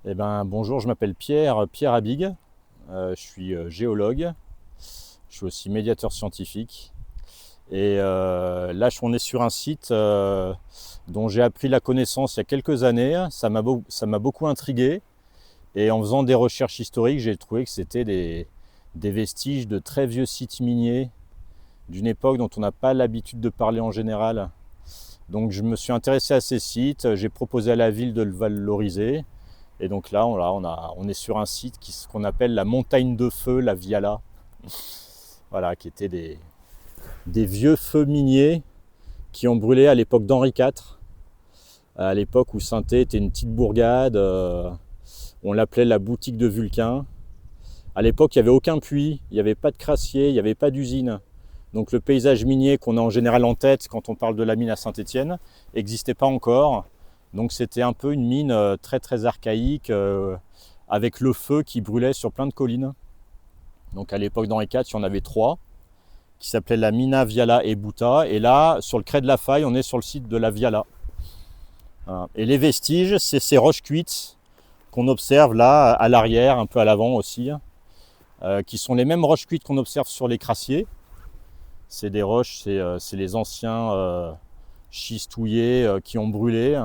Eh ben, bonjour, je m'appelle Pierre Abig, je suis géologue, je suis aussi médiateur scientifique. Et là, on est sur un site dont j'ai appris la connaissance il y a quelques années. Ça m'a beaucoup intrigué. Et en faisant des recherches historiques, j'ai trouvé que c'était des vestiges de très vieux sites miniers d'une époque dont on n'a pas l'habitude de parler en général. Donc je me suis intéressé à ces sites, j'ai proposé à la ville de le valoriser. Et donc là, on est sur un site qu'on appelle la montagne de feu, la Viala. Voilà, qui étaient des vieux feux miniers qui ont brûlé à l'époque d'Henri IV, à l'époque où Sainté était une petite bourgade. On l'appelait la boutique de Vulcain. À l'époque, il n'y avait aucun puits, il n'y avait pas de crassier, il n'y avait pas d'usine. Donc le paysage minier qu'on a en général en tête quand on parle de la mine à Saint-Étienne n'existait pas encore. Donc c'était un peu une mine très très archaïque avec le feu qui brûlait sur plein de collines. Donc à l'époque d'Henri IV, il y en avait trois qui s'appelaient la Mina, Viala et Bouta. Et là, sur le Crêt de la Faille, on est sur le site de la Viala. Voilà. Et les vestiges, c'est ces roches cuites qu'on observe là à l'arrière, un peu à l'avant aussi, qui sont les mêmes roches cuites qu'on observe sur les crassiers. C'est des roches, c'est les anciens schistouillés qui ont brûlé.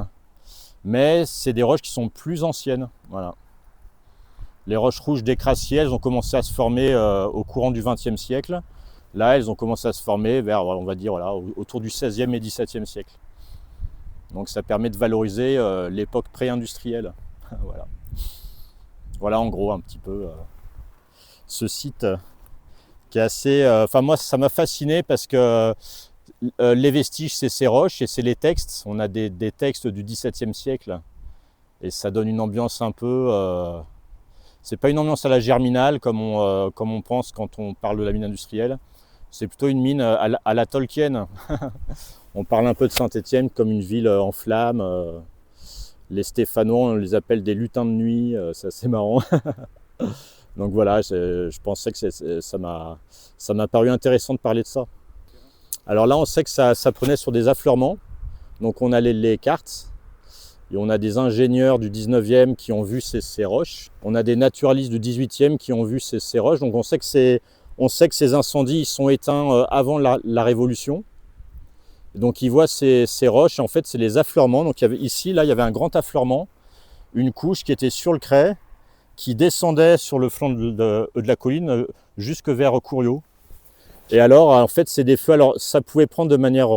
Mais c'est des roches qui sont plus anciennes. Voilà. Les roches rouges des crassiers, elles ont commencé à se former au courant du XXe siècle. Là, elles ont commencé à se former vers, on va dire, voilà, autour du XVIe et XVIIe siècle. Donc ça permet de valoriser l'époque pré-industrielle. Voilà. Voilà en gros un petit peu ce site qui est assez... Enfin moi, ça m'a fasciné parce que les vestiges, c'est ces roches et c'est les textes. On a des textes du XVIIe siècle et ça donne une ambiance un peu... c'est pas une ambiance à la Germinal comme on pense quand on parle de la mine industrielle. C'est plutôt une mine à la Tolkien. On parle un peu de Saint-Étienne comme une ville en flammes. Les Stéphanois, on les appelle des lutins de nuit. C'est assez marrant. Donc voilà, je pensais que ça m'a paru intéressant de parler de ça. Alors là, on sait que ça prenait sur des affleurements. Donc on a les cartes. Et on a des ingénieurs du 19e qui ont vu ces roches. On a des naturalistes du 18e qui ont vu ces roches. Donc on sait que ces incendies ils sont éteints avant la Révolution. Donc ils voient ces roches, et en fait c'est les affleurements. Donc ici, là, il y avait un grand affleurement, une couche qui était sur le crêt, qui descendait sur le flanc de la colline jusque vers Couriot. Et alors, en fait, c'est des feux. Alors, ça pouvait prendre de manière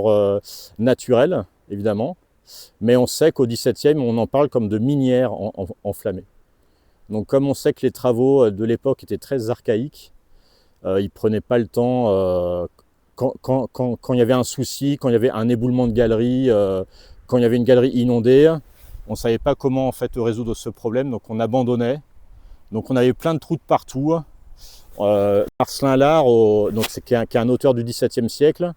naturelle, évidemment, mais on sait qu'au XVIIe, on en parle comme de minières enflammées. Donc, comme on sait que les travaux de l'époque étaient très archaïques, ils ne prenaient pas le temps. Quand il y avait un souci, quand il y avait un éboulement de galerie, quand il y avait une galerie inondée, on ne savait pas comment en fait résoudre ce problème, donc on abandonnait. Donc on avait plein de trous de partout. Marcelin Lard, qui est un auteur du XVIIe siècle,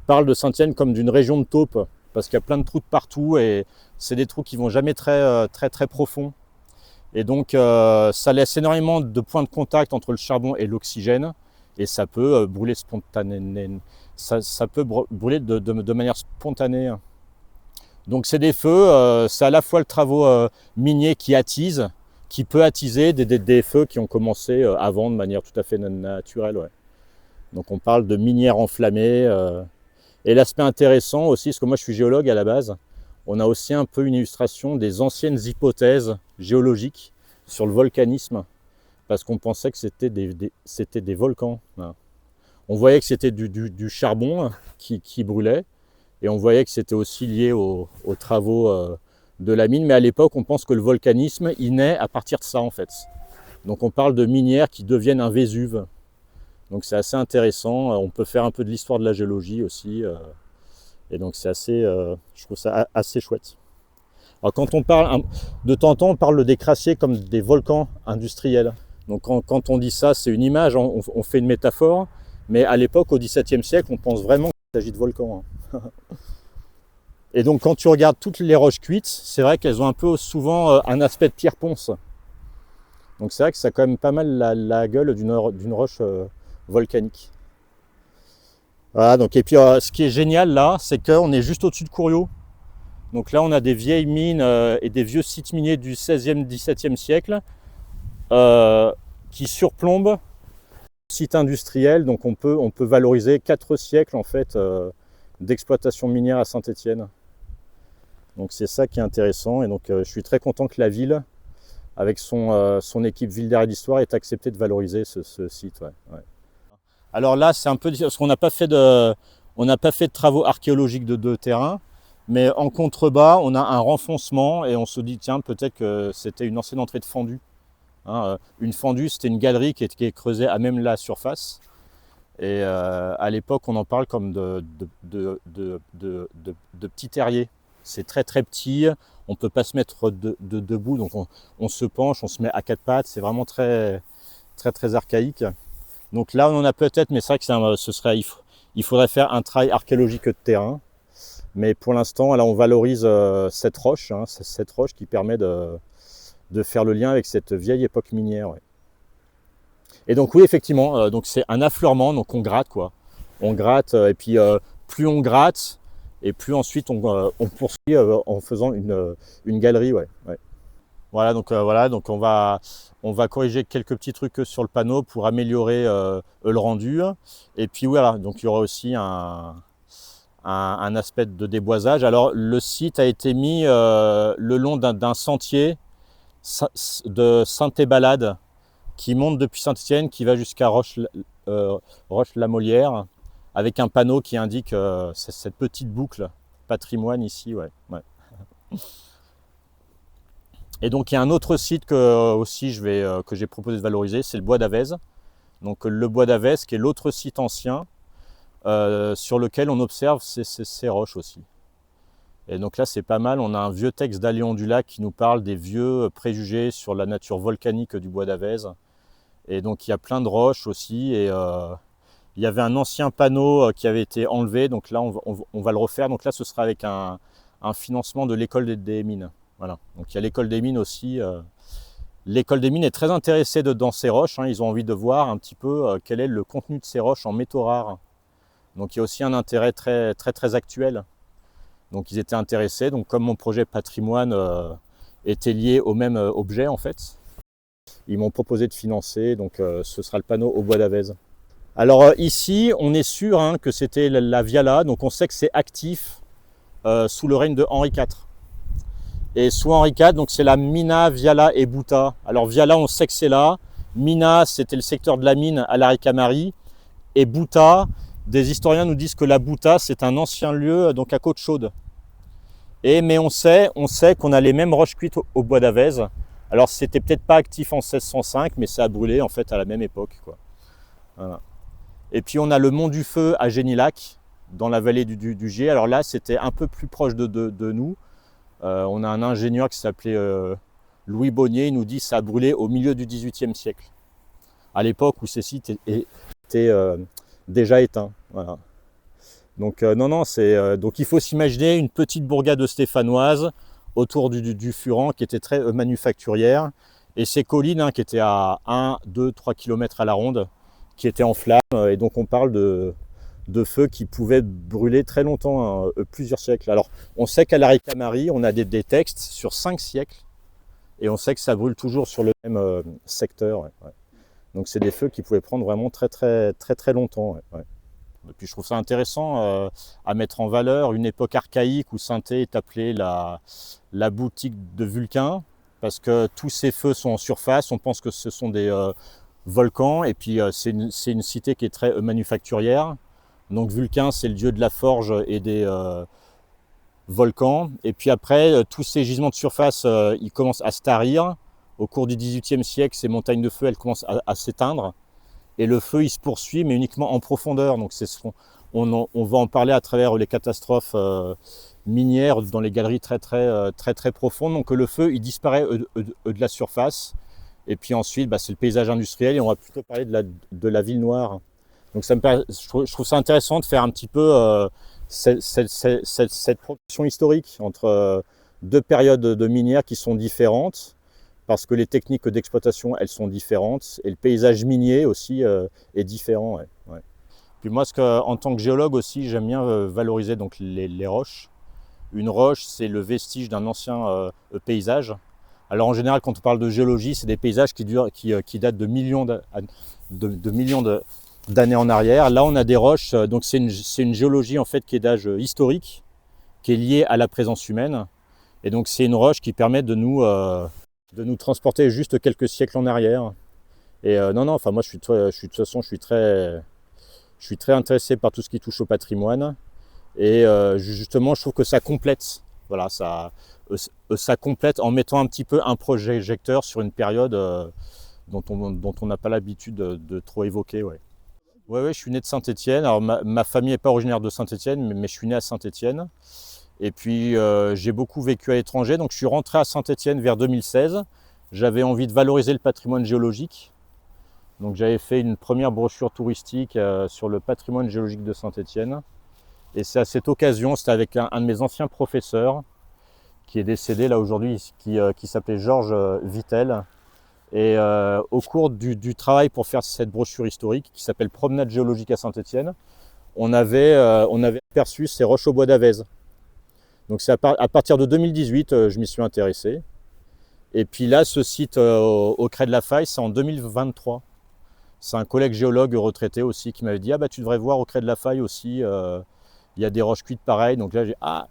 parle de Saint-Étienne comme d'une région de taupes, parce qu'il y a plein de trous de partout et c'est des trous qui vont jamais très profonds. Et donc ça laisse énormément de points de contact entre le charbon et l'oxygène, et ça peut brûler spontanément. Ça peut brûler de manière spontanée. Donc c'est des feux, c'est à la fois le travaux minier qui peut attiser des feux qui ont commencé avant de manière tout à fait naturelle. Ouais. Donc on parle de minières enflammées. Et l'aspect intéressant aussi, parce que moi je suis géologue à la base, on a aussi un peu une illustration des anciennes hypothèses géologiques sur le volcanisme, parce qu'on pensait que c'était des volcans. Voilà. On voyait que c'était du charbon qui brûlait, et on voyait que c'était aussi lié aux travaux de la mine, mais à l'époque on pense que le volcanisme il naît à partir de ça en fait. Donc on parle de minières qui deviennent un Vésuve. Donc c'est assez intéressant, on peut faire un peu de l'histoire de la géologie aussi, et donc c'est assez, je trouve ça assez chouette. Alors quand on parle, de temps en temps on parle des crassiers comme des volcans industriels. Donc quand on dit ça, c'est une image, on fait une métaphore, mais à l'époque, au XVIIe siècle, on pense vraiment qu'il s'agit de volcans. Et donc quand tu regardes toutes les roches cuites, c'est vrai qu'elles ont un peu souvent un aspect de pierre ponce. Donc c'est vrai que ça a quand même pas mal la gueule d'une roche volcanique. Voilà, donc, et puis ce qui est génial là, c'est qu'on est juste au-dessus de Couriot. Donc là, on a des vieilles mines et des vieux sites miniers du 16e, 17e siècle qui surplombent le site industriel. Donc on peut valoriser 4 siècles en fait d'exploitation minière à Saint-Étienne. Donc c'est ça qui est intéressant. Et donc je suis très content que la ville, avec son équipe Ville d'Art et d'Histoire, ait accepté de valoriser ce site. Ouais, ouais. Alors là, c'est un peu parce qu'on n'a pas fait de travaux archéologiques de terrain. Mais en contrebas, on a un renfoncement et on se dit, tiens, peut-être que c'était une ancienne entrée de fendue. Hein, une fendue, c'était une galerie qui est creusée à même la surface. Et à l'époque, on en parle comme de petits terriers. C'est très très petit, on ne peut pas se mettre debout, donc on se penche, on se met à 4 pattes. C'est vraiment très, très, très archaïque. Donc là, on en a peut-être, mais c'est vrai que il faudrait faire un travail archéologique de terrain. Mais pour l'instant, là, on valorise cette roche qui permet de faire le lien avec cette vieille époque minière. Ouais. Et donc oui, effectivement, donc c'est un affleurement, donc on gratte quoi. On gratte et puis plus on gratte et plus ensuite on poursuit en faisant une galerie. Ouais, ouais. Voilà, donc on va corriger quelques petits trucs sur le panneau pour améliorer le rendu. Et puis voilà, donc il y aura aussi un aspect de déboisage. Alors le site a été mis le long d'un sentier de Saint-Ébalade qui monte depuis Saint-Étienne, qui va jusqu'à Roche-la-Molière, avec un panneau qui indique cette petite boucle patrimoine ici. Ouais, ouais. Et donc il y a un autre site que j'ai proposé de valoriser, c'est le bois d'Avez. Donc le bois d'Avez qui est l'autre site ancien sur lequel on observe ces roches aussi. Et donc là, c'est pas mal. On a un vieux texte d'Aléon du Lac qui nous parle des vieux préjugés sur la nature volcanique du bois d'Avez. Et donc, il y a plein de roches aussi. Et il y avait un ancien panneau qui avait été enlevé. Donc là, on va le refaire. Donc là, ce sera avec un financement de l'école des mines. Voilà. Donc il y a l'école des mines aussi. L'école des mines est très intéressée dans ces roches. Hein. Ils ont envie de voir un petit peu quel est le contenu de ces roches en métaux rares. Donc il y a aussi un intérêt très, très, très actuel. Donc ils étaient intéressés. Donc comme mon projet patrimoine était lié au même objet en fait, ils m'ont proposé de financer. Donc ce sera le panneau au bois d'Avez. Alors ici, on est sûr hein, que c'était la Viala. Donc on sait que c'est actif sous le règne de Henri IV. Et sous Henri IV, donc c'est la Mina, Viala et Bouta. Alors Viala, on sait que c'est là. Mina, c'était le secteur de la mine à la Ricamarie. Et Bouta, des historiens nous disent que la Bouta, c'est un ancien lieu donc à Côte-Chaude. Mais on sait qu'on a les mêmes roches cuites au bois d'Avez. Alors c'était peut-être pas actif en 1605, mais ça a brûlé en fait à la même époque, quoi. Voilà. Et puis on a le Mont du Feu à Génilac, dans la vallée du Gier. Alors là, c'était un peu plus proche de nous. On a un ingénieur qui s'appelait Louis Bonnier. Il nous dit que ça a brûlé au milieu du XVIIIe siècle, à l'époque où ces sites étaient déjà éteints. Voilà. Donc donc il faut s'imaginer une petite bourgade stéphanoise autour du Furan qui était très manufacturière, et ces collines hein, qui étaient à 1, 2, 3 km à la ronde, qui étaient en flammes, et donc on parle de feux qui pouvaient brûler très longtemps, hein, plusieurs siècles. Alors on sait qu'à la Ricamarie, on a des textes sur 5 siècles, et on sait que ça brûle toujours sur le même secteur. Ouais, ouais. Donc c'est des feux qui pouvaient prendre vraiment très très très très longtemps. Ouais, ouais. Et puis je trouve ça intéressant à mettre en valeur une époque archaïque où Saint-Thé est appelée la boutique de Vulcain, parce que tous ces feux sont en surface, on pense que ce sont des volcans, et puis c'est une cité qui est très manufacturière. Donc Vulcain, c'est le dieu de la forge et des volcans. Et puis après, tous ces gisements de surface, ils commencent à se tarir. Au cours du XVIIIe siècle, ces montagnes de feu, elles commencent à s'éteindre. Et le feu, il se poursuit, mais uniquement en profondeur. Donc on va en parler à travers les catastrophes minières dans les galeries très très profondes. Donc le feu, il disparaît de la surface. Et puis ensuite, c'est le paysage industriel, et on va plutôt parler de la ville noire. Donc je trouve ça intéressant de faire un petit peu cette progression historique entre deux périodes de minières qui sont différentes, parce que les techniques d'exploitation, elles sont différentes, et le paysage minier aussi est différent. Ouais, ouais. Puis moi, en tant que géologue aussi, j'aime bien valoriser donc les roches. Une roche, c'est le vestige d'un ancien paysage. Alors en général, quand on parle de géologie, c'est des paysages qui datent de millions d'années en arrière. Là, on a des roches, donc c'est une géologie en fait qui est d'âge historique, qui est liée à la présence humaine. Et donc c'est une roche qui permet de nous transporter juste quelques siècles en arrière. Et non, enfin moi de toute façon, je suis très intéressé par tout ce qui touche au patrimoine. Et justement, je trouve que ça complète. Voilà, ça complète en mettant un petit peu un projecteur sur une période dont on n'a pas l'habitude de trop évoquer. Ouais. Ouais, je suis né de Saint-Étienne. Alors ma famille n'est pas originaire de Saint-Étienne, mais je suis né à Saint-Étienne. Et puis j'ai beaucoup vécu à l'étranger, donc je suis rentré à Saint-Étienne vers 2016. J'avais envie de valoriser le patrimoine géologique. Donc j'avais fait une première brochure touristique sur le patrimoine géologique de Saint-Étienne. Et c'est à cette occasion, c'était avec un de mes anciens professeurs, qui est décédé là aujourd'hui, qui s'appelait Georges Vittel. Et au cours du travail pour faire cette brochure historique, qui s'appelle Promenade géologique à Saint-Étienne, on avait aperçu ces roches au bois d'Avèze. Donc c'est à partir de 2018, je m'y suis intéressé. Et puis là, ce site au Crêt de la Faille, c'est en 2023. C'est un collègue géologue retraité aussi qui m'avait dit « Ah bah tu devrais voir au Crêt de la Faille aussi, il y a des roches cuites pareilles. » Donc là, j'ai « Ah,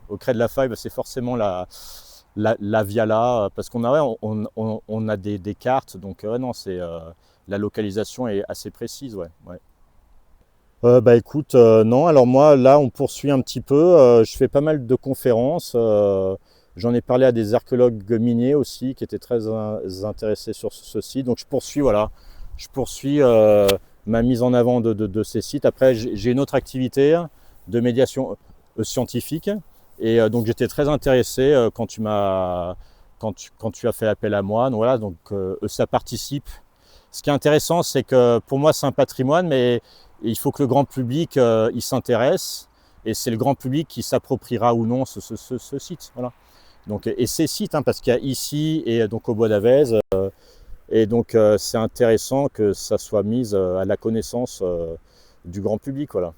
au Crêt de la Faille, bah, c'est forcément la Viala, parce qu'on a des cartes, donc non, la localisation est assez précise. Ouais. Bah écoute, non, alors moi là on poursuit un petit peu, je fais pas mal de conférences, j'en ai parlé à des archéologues miniers aussi qui étaient très intéressés sur ce site, donc je poursuis ma mise en avant de ces sites. Après j'ai une autre activité de médiation scientifique, et donc j'étais très intéressé quand tu as fait appel à moi, donc voilà, donc ça participe. Ce qui est intéressant, c'est que pour moi c'est un patrimoine, mais il faut que le grand public y s'intéresse, et c'est le grand public qui s'appropriera ou non ce site. Voilà. Donc, et ces sites, parce qu'il y a ici et donc au bois d'Avèze, et donc c'est intéressant que ça soit mis à la connaissance du grand public. Voilà.